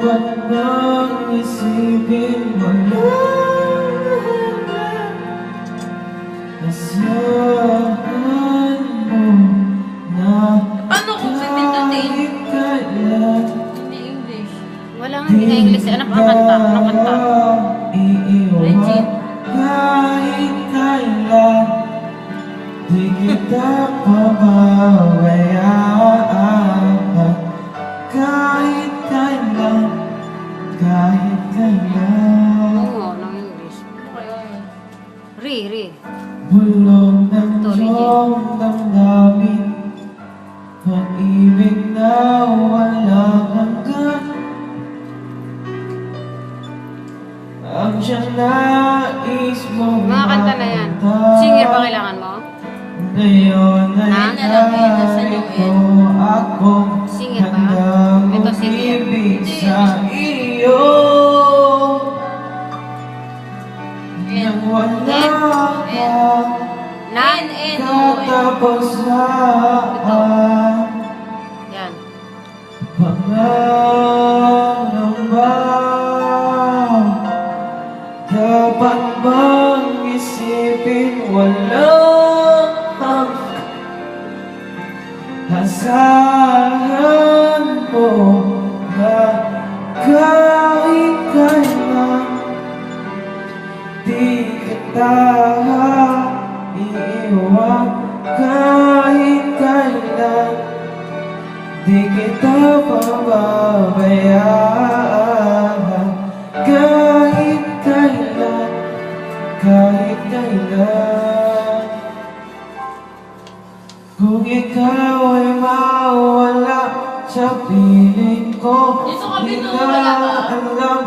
Dapat bang isipin mo lang asahan mo na Paano kung pipindutin? kahit kailan Hindi English. Walang hindi na English. Ano pa ang kanta? Anong kanta? Legit. Kahit kailan di kita pababayaan. Kahit kailan, kahit kailan. Oo, ng English. Re. Bulong ng Ito, Regine. iyong damdamin, pag-ibig na walang hanggan. Ang siyang nais mong Mga kanta na yan. makamtan. Singer ba kailangan mo? Ngayon ay Ha? narito ako, Singer ba? handang Ito, singer. umibig sa iyo. Nang wala ka, Na? katapusan. Yan. Pangangamba, dapat bang isipin walang asahan mo na kahit kailan di kita iiwan, kahit kailan di kita pababayaan, kahit kailan, kahit kailan. Kung ikaw ay mawala sa piling ko, Dito ka di binuwala na ka. alam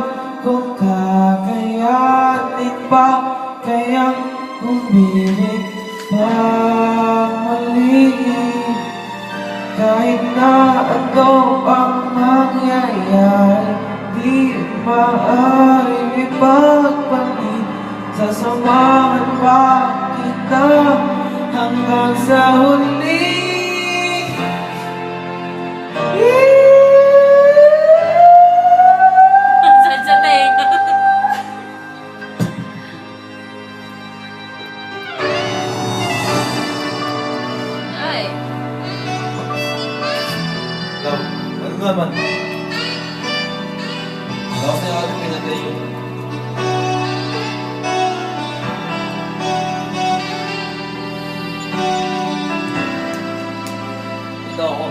kung kakayanin pa kayang umiling pa muli. Kahit na ano ang mangyayari, di maaaring ipagpalit. Sasamahan pa kita hanggang sa huli. Saan sa tenga? Ay. Ano naman? Lakas na yung pinatay yun. Ito ako.